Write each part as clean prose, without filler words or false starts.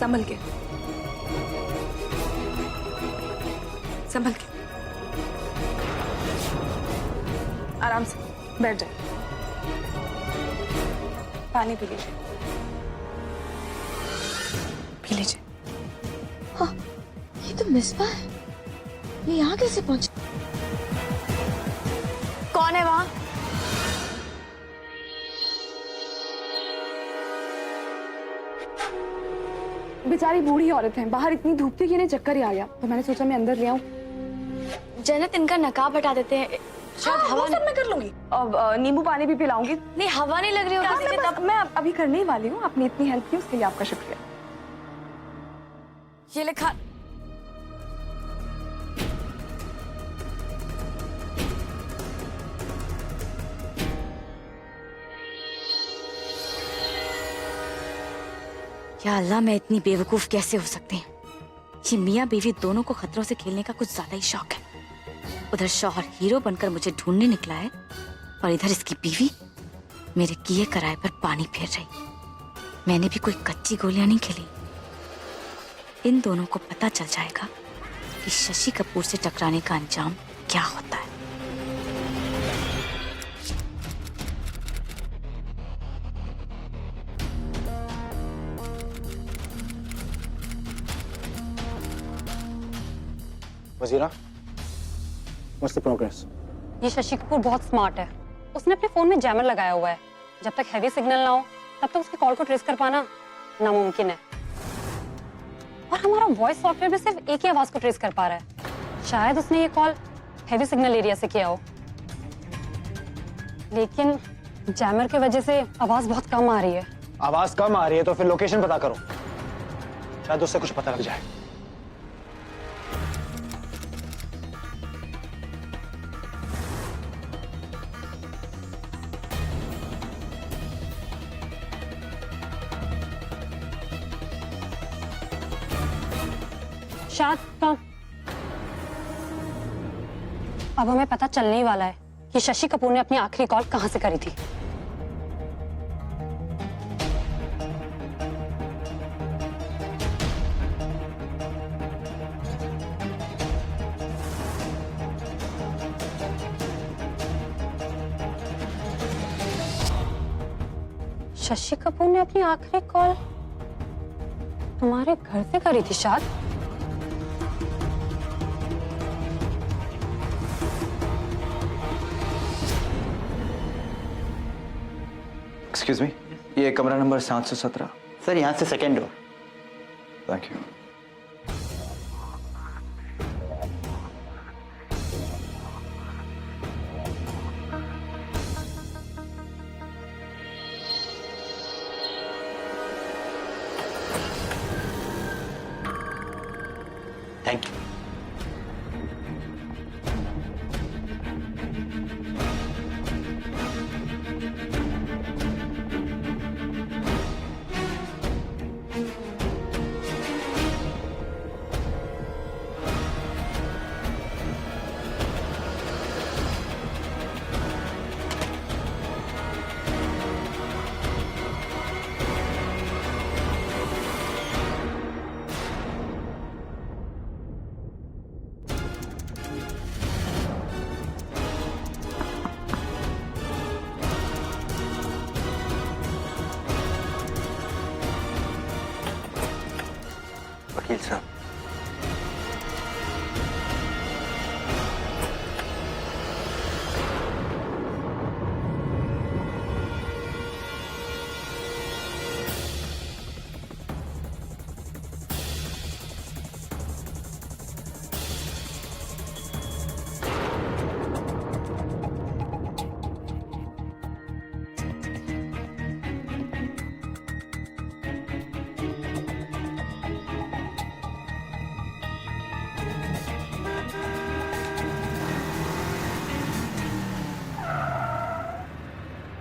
संभल के, संभल के, आराम से बैठ जाए। पानी पी लीजिए, पी लीजिए। हाँ, ये तो मिसबा है। ये यहाँ कैसे पहुंची? कौन है वहां? बेचारी बूढ़ी औरत है, बाहर इतनी धूप थी कि इन्हें चक्कर ही आ गया, तो मैंने सोचा मैं अंदर ले आऊं। जन्नत, इनका नकाब हटा देते हैं। शायद हवा सब मैं कर लूंगी। अब नींबू पानी भी पिलाऊंगी। नहीं, हवा नहीं लग रही होगी तब। मैं अभी करने ही वाली हूँ। आपने इतनी हेल्प की उसके लिए आपका शुक्रिया। ये लिखा। या अल्लाह, मैं इतनी बेवकूफ कैसे हो सकती हूँ? ये मियाँ बीवी दोनों को खतरों से खेलने का कुछ ज्यादा ही शौक है। उधर शौहर हीरो बनकर मुझे ढूंढने निकला है और इधर इसकी बीवी मेरे किए कराए पर पानी फेर रही। मैंने भी कोई कच्ची गोलियां नहीं खेली। इन दोनों को पता चल जाएगा कि शशि कपूर से टकराने का अंजाम क्या होता है। Wazira, what's the progress? ये शशि कपूर बहुत स्मार्ट है। उसने अपने फोन में जैमर लगाया हुआ है। जब तक हैवी सिग्नल ना हो तब तक उसकी कॉल को ट्रेस कर पाना नामुमकिन है। और हमारा वॉइस सॉफ्टवेयर भी सिर्फ एक ही आवाज को ट्रेस कर पा रहा है। शायद उसने ये कॉल हैवी सिग्नल एरिया से किया हो, लेकिन जैमर की वजह से आवाज बहुत कम आ रही है। आवाज कम आ रही है तो फिर लोकेशन पता करो, शायद उससे कुछ पता लग जाए। शायद अब हमें पता चलने ही वाला है कि शशि कपूर ने अपनी आखिरी कॉल कहां से करी थी। शशि कपूर ने अपनी आखिरी कॉल तुम्हारे घर से करी थी शायद। एक्सक्यूज मी, ये कमरा नंबर 717। सर, यहाँ से second door. Thank you. Thank you. वकील साहब,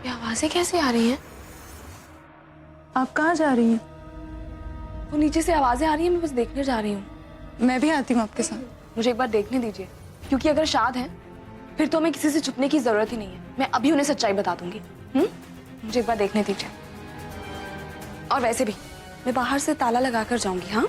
ये आवाजें कैसे आ रही हैं? आप कहाँ जा रही हैं? वो नीचे से आवाजें आ रही हैं, मैं बस देखने जा रही हूँ। मैं भी आती हूँ आपके साथ। मुझे एक बार देखने दीजिए, क्योंकि अगर शाद है फिर तो हमें किसी से छुपने की जरूरत ही नहीं है। मैं अभी उन्हें सच्चाई बता दूंगी। मुझे एक बार देखने दीजिए। और वैसे भी मैं बाहर से ताला लगाकर जाऊंगी। हाँ,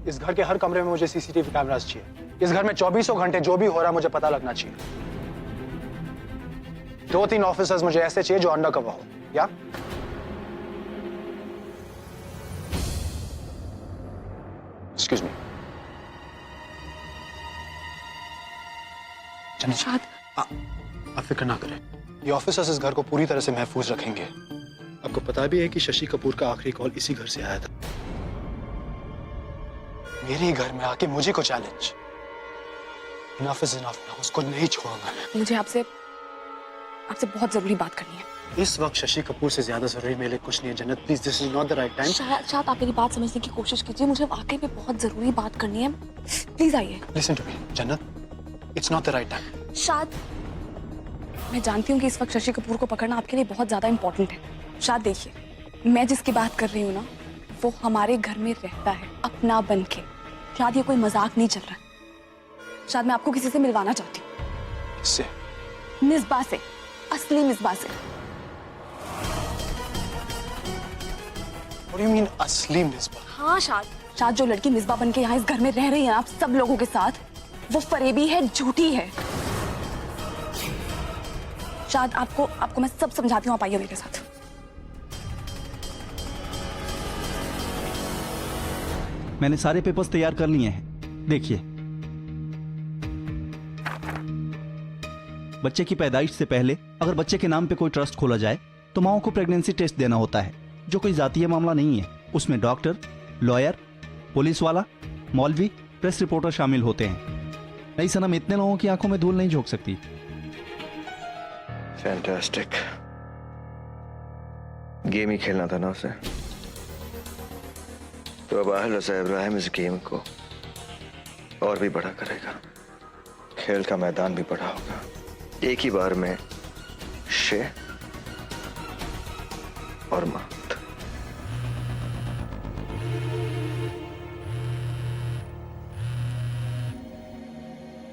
इस घर के हर कमरे में मुझे सीसीटीवी कैमरास चाहिए। इस घर में 24 घंटे जो भी हो रहा है मुझे पता लगना चाहिए। 2-3 ऑफिसर्स मुझे ऐसे चाहिए जो अंडर कवर हो। या एक्सक्यूज मी। शाद, आप फिक्र ना करें, ये ऑफिसर्स इस घर को पूरी तरह से महफूज रखेंगे। आपको पता भी है कि शशि कपूर का आखिरी कॉल इसी घर से आया था। मेरे ही घर में आके मुझे को चैलेंज। इनफ इज इनफ, मैं उसको नहीं छोड़ूंगा। मुझे आपसे बहुत जरूरी बात करनी है। इस वक्त शशि कपूर से ज्यादा जरूरी मेरे लिए कुछ नहीं है जन्नत। Please, this is not the right time. शायद आप मेरी बात समझने की कोशिश कीजिए। मुझे वाकई में बहुत जरूरी बात करनी है। प्लीज आइए। लिसन टू मी जन्नत, it's not the right time. शाद, मैं जानती हूँ कि इस वक्त शशि कपूर को पकड़ना आपके लिए बहुत ज्यादा इंपॉर्टेंट है। शाद देखिए, मैं जिसकी बात कर रही हूँ ना, वो हमारे घर में रहता है अपना बन के। शाद, ये कोई मजाक नहीं चल रहा है। शाद, मैं आपको किसी से मिलवाना चाहती हूँ। किससे? मिसबा से, असली मिसबा से। What do you mean असली मिसबा? हाँ शाद, जो लड़की मिसबा बन के यहाँ इस घर में रह रही है आप सब लोगों के साथ, वो फरेबी है, झूठी है। शाद, आपको मैं सब समझाती हूँ, आप आइए मेरे साथ। मैंने सारे पेपर्स तैयार कर लिए हैं। देखिए, बच्चे की पैदाइश से पहले अगर बच्चे के नाम पे कोई ट्रस्ट खोला जाए तो माओ को प्रेगनेंसी टेस्ट देना होता है, जो कोई जातीय मामला नहीं है। उसमें डॉक्टर, लॉयर, पुलिस वाला, मौलवी, प्रेस रिपोर्टर शामिल होते हैं। नहीं सनम, इतने लोगों की आंखों में धूल नहीं झोंक सकती। फैंटास्टिक। गेम ही खेलना था ना उसे, तो अब आहिल रज़ा इब्राहिम इस गेम को और भी बड़ा करेगा। खेल का मैदान भी बड़ा होगा। एक ही बार में शे और मात।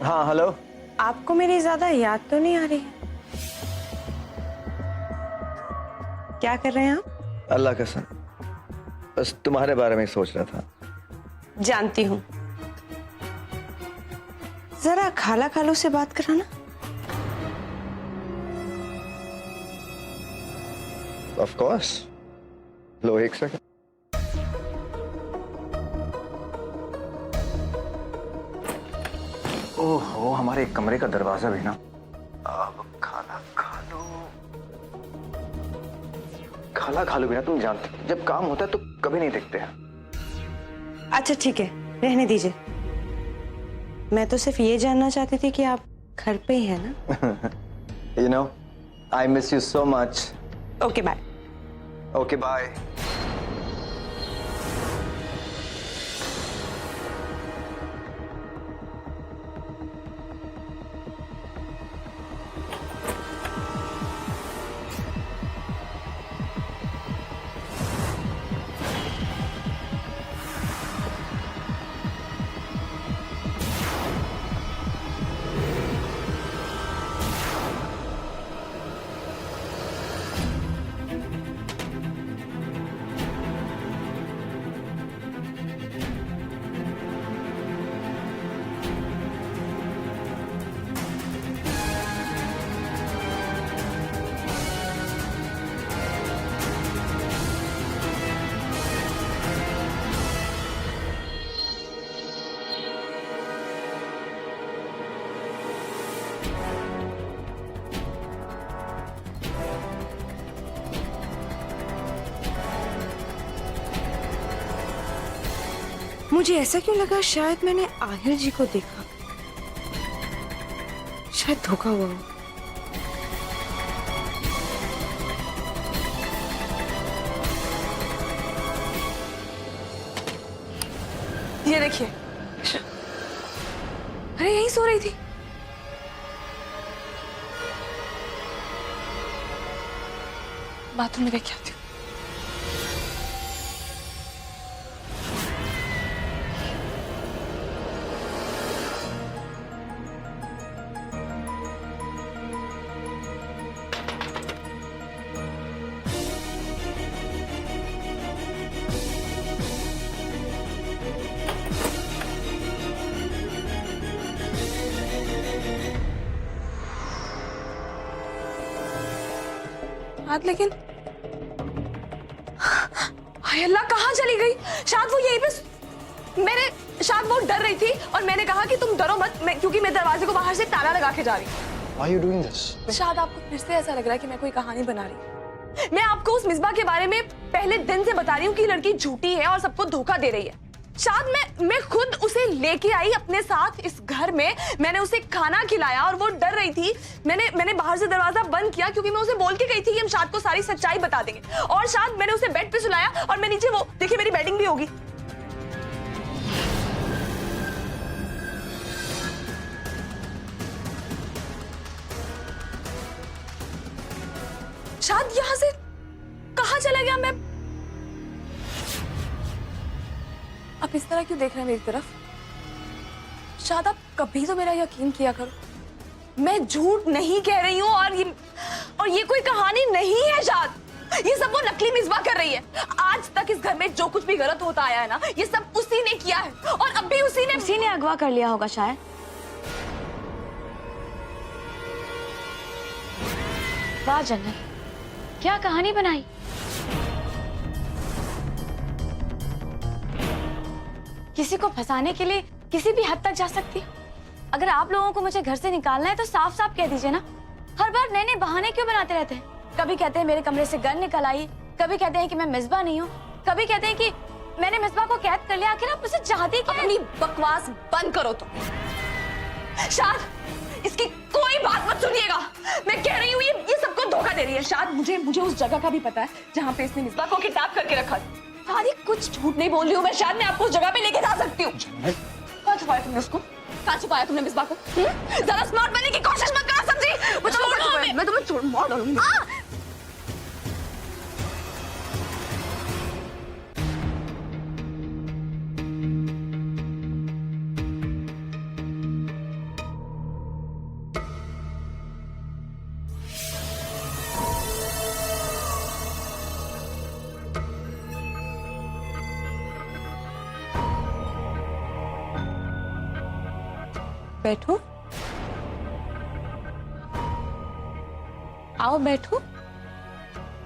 हाँ हेलो। आपको मेरी ज्यादा याद तो नहीं आ रही है? क्या कर रहे हैं आप? अल्लाह कसम, बस तुम्हारे बारे में ही सोच रहा था। जानती हूँ। जरा खाला खालू से बात कराना। ऑफ कोर्स, लो एक सेकंड। ओहो, हमारे कमरे का दरवाजा भी ना। अब खाना खा लो। खाना खा लो भी ना, तुम जानते हो, जब काम होता है तो कभी नहीं दिखते हैं। अच्छा ठीक है, रहने दीजिए। मैं तो सिर्फ ये जानना चाहती थी कि आप घर पे ही हैं ना? You know, I miss you so much. Okay bye. Okay, bye. मुझे ऐसा क्यों लगा शायद मैंने आहिर जी को देखा। शायद धोखा हुआ हो। ये देखिए, अरे यहीं सो रही थी। बाथरूम में देख के आती हूँ। हाथ लेकिन हाय अल्लाह कहाँ चली गई? शायद वो यहीं पे शायद वो डर रही थी और मैंने कहा कि तुम डरो मत, क्योंकि मैं दरवाजे को बाहर से ताला लगा के जा रही हूँ। Why are you doing this? शायद आपको फिर से ऐसा लग रहा है कि मैं कोई कहानी बना रही हूँ। मैं आपको उस मिसबा के बारे में पहले दिन से बता रही हूँ कि लड़की झूठी है और सबको धोखा दे रही है। शायद मैं खुद उसे लेके आई अपने साथ इस घर में, मैंने उसे खाना खिलाया और वो डर रही थी। मैंने बाहर से दरवाजा बंद किया क्योंकि मैं उसे बोल के गई थी कि हम शायद को सारी सच्चाई बता देंगे। और शायद मैंने उसे बेड पे सुलाया और मैं नीचे, वो देखिए मेरी बेडिंग भी होगी। शायद यहां से कहां चला गया? मैं आप इस तरह क्यों देख रहे हैं मेरी तरफ? शायद आप कभी तो मेरा यकीन किया करो। मैं झूठ नहीं कह रही हूँ और ये कोई कहानी नहीं है। शायद ये सब वो नकली मिसबा कर रही है। आज तक इस घर में जो कुछ भी गलत होता आया है ना, ये सब उसी ने किया है और अब भी उसी ने अगवा कर लिया होगा शायद। वाह जन्नत, क्या कहानी बनाई। किसी को फंसाने के लिए किसी भी हद तक जा सकती है। अगर आप लोगों को मुझे घर से निकालना है तो साफ साफ कह दीजिए ना। हर बार नए नए बहाने क्यों बनाते रहते हैं? कभी कहते हैं मेरे कमरे से गन निकल आई, कभी कहते हैं कि मैं मिसबा नहीं हूँ, कभी कहते हैं कि मैंने मिसबा को कैद कर लिया। आखिर आप मुझे चाहती क्या? अपनी बकवास बंद करो। तो शायद इसकी कोई बात मत सुनिएगा। मैं कह रही हूँ ये सबको धोखा दे रही है। शायद मुझे उस जगह का भी पता है जहाँ पे इसने मिसबा को किडनैप करके रखा है। शायद कुछ झूठ नहीं बोल रही हूँ मैं। शायद मैं आपको उस जगह पे लेके जा सकती हूँ। कहाँ छुपाया तुमने उसको? कहाँ छुपाया तुमने मिसबा को? जरा स्मार्ट बनने की कोशिश मत करना समझी? मैं तुम्हें छोड़ मार डालूंगी। बैठो, आओ बैठो,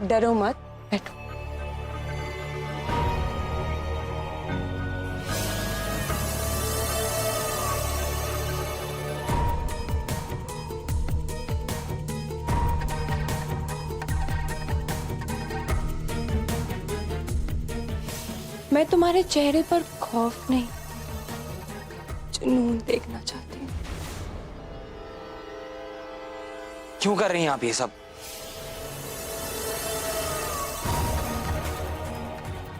डरो मत, बैठो। मैं तुम्हारे चेहरे पर खौफ नहीं, जुनून देखना चाहती हूँ। क्यों कर रही हैं आप ये सब?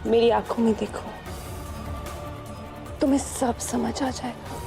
मेरी आंखों में देखो, तुम्हें सब समझ आ जाएगा।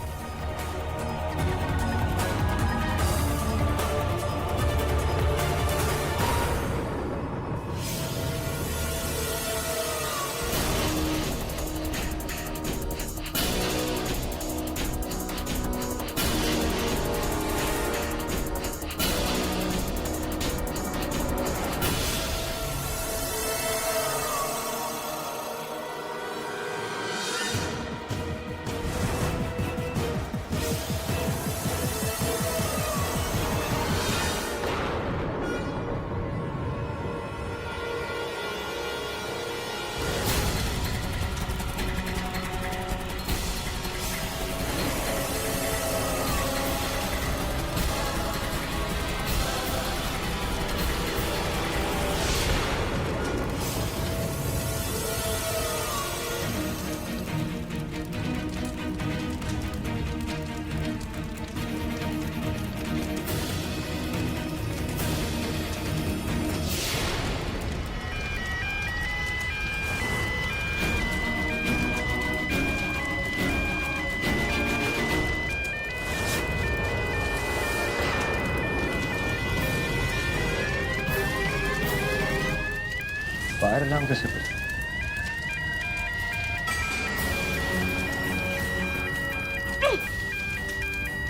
फायर अलार्म कैसे बजा?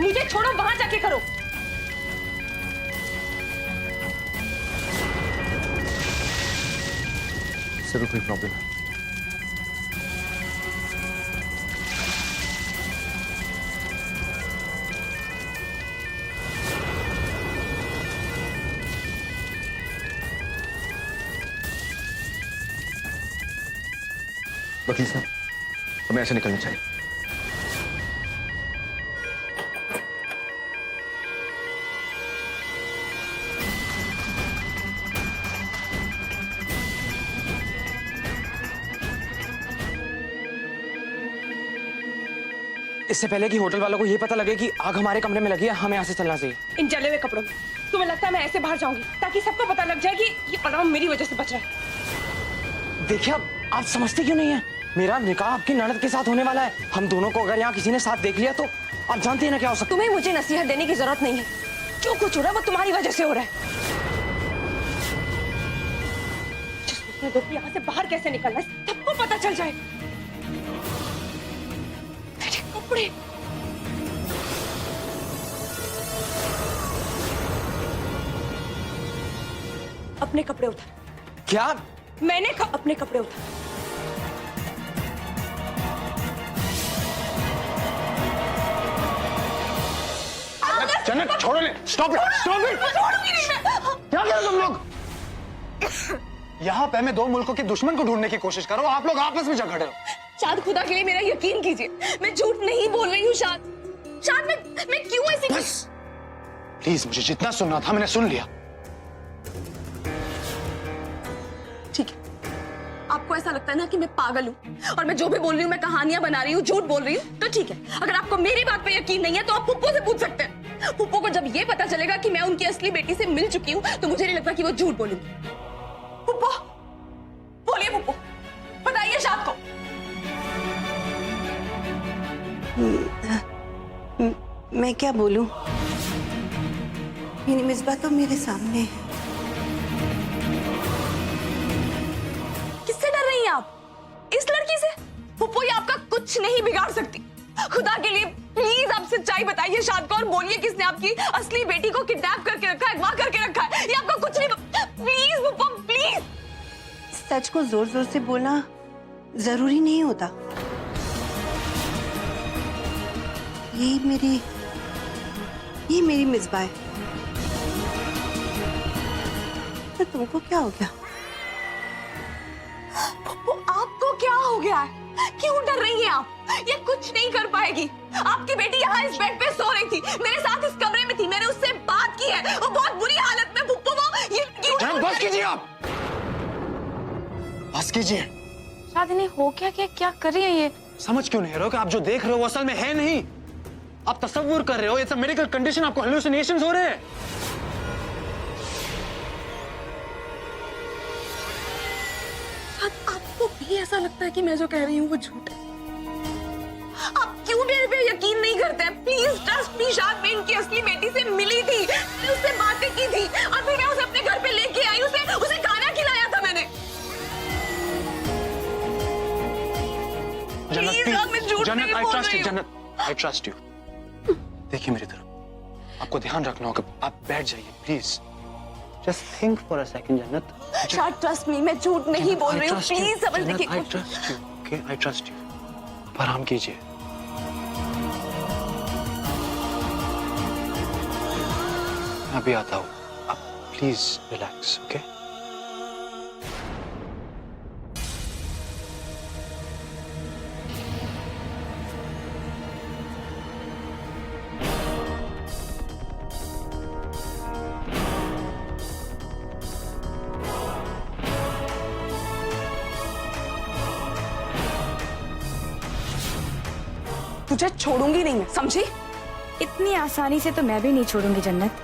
मुझे छोड़ो, वहां जाके करो। सर कोई प्रॉब्लम है? वकील साहब, हमें ऐसे निकलना चाहिए। इससे पहले कि होटल वालों को ये पता लगे कि आग हमारे कमरे में लगी है, हमें यहाँ से चलना चाहिए। इन जले हुए कपड़ों में तुम्हें लगता है मैं ऐसे बाहर जाऊंगी ताकि सबको पता लग जाए कि ये अलार्म मेरी वजह से बच रहा है? देखिए, आप समझते क्यों नहीं है? मेरा निकाह आपकी ननद के साथ होने वाला है। हम दोनों को अगर यहाँ किसी ने साथ देख लिया तो आप जानती हैं ना क्या हो सकता है। तुम्हें मुझे नसीहत देने की जरूरत नहीं है। जो कुछ हो रहा है वो तुम्हारी वजह से हो रहा है। सोचने दो कि यहाँ से बाहर कैसे निकलना है, सबको पता चल जाए। मेरे कपड़े, अपने कपड़े उतार। क्या? मैंने अपने कपड़े उतार। जन्नत छोड़ो, ले स्टॉप इट, स्टॉप इट। छोड़ूंगी नहीं मैं। क्या कर रहे हो तुम लोग? यहाँ पे मैं दो मुल्कों के दुश्मन को ढूंढने की कोशिश करो, आप लोग आपस में झगड़ रहे हो। शाद, खुदा के लिए मेरा यकीन कीजिए, मैं झूठ नहीं बोल रही हूँ। शाद, शाद, मैं क्यों ऐसी? बस प्लीज, मुझे जितना सुनना था मैंने सुन लिया। ठीक है, आपको ऐसा लगता है ना कि मैं पागल हूँ और मैं जो भी बोल रही हूँ मैं कहानियां बना रही हूँ, झूठ बोल रही हूँ, तो ठीक है। अगर आपको मेरी बात पे यकीन नहीं है तो आप पुप्पो से पूछ सकते हैं। पुप्पो को जब ये पता चलेगा कि मैं उनकी असली बेटी से मिल चुकी हूँ तो मुझे नहीं लगता कि वो झूठ बोलेंगी। पुप्पो, बोलिए पुप्पो, बताइए शाद को। मैं क्या बोलूं? मेरी मिसबा तो मेरे सामने है। किससे डर रही हैं आप? इस लड़की से? पुप्पो, ये आपका कुछ नहीं बिगाड़ सकती। खुदा के लिए प्लीज आप सच्चाई बताइए शाद को और बोलिए किसने आपकी असली बेटी को किडनैप करके रखा है, अगवा करके रखा है। ये आपका कुछ नहीं। Please पुप्पो, please. सच को जोर जोर से बोलना जरूरी नहीं होता। ये मेरी मिसबा है। तो तुमको क्या हो गया? पुप्पो, आपको क्या हो गया है? क्यों डर रही हैं आप? ये कुछ नहीं कर पाएगी। आपकी बेटी यहाँ इस बेड पे सो रही थी, मेरे साथ इस कमरे में थी, मैंने उससे बात की है। वो बहुत बुरी हालत में। पुप्पो, वो ये क्यों? बस कीजिए आप, बस कीजिए। शाद, इन्हें हो क्या कर रही है ये? समझ क्यों नहीं रहे हो कि आप जो देख रहे हो वो असल में है नहीं? आप तसव्वुर कर रहे हो। इट्स अ मेडिकल कंडीशन, आपको हेलुसिनेशंस हो रहे हैं। शाद, आपको भी ऐसा लगता है कि मैं जो कह रही हूँ वो झूठ है? आप क्यों मेरे पे यकीन नहीं करते हैं? प्लीज ट्रस्ट मी शाद, मैं इनकी असली बेटी से मिली थी, मैंने उससे बातें की थी और फिर मैं उसे अपने घर पे लेके आई, उसे खाना खिलाया था मैंने। जन्नत, आई ट्रस्ट यू। जन्नत, आई ट्रस्ट यू। देखिए मेरी तरफ, आपको ध्यान रखना होगा। आप बैठ जाइए please. Just think for a second. जन्नत, शाद ट्रस्ट मी, मैं झूठ नहीं बोल रही हूँ। प्लीज समझने की आई कोशिश। Trust you, okay? I trust you. आराम कीजिए। मैं अभी आता हूँ, आप प्लीज रिलैक्स, ओके? तुझे छोड़ूंगी नहीं मैं, समझी? इतनी आसानी से तो मैं भी नहीं छोड़ूंगी जन्नत।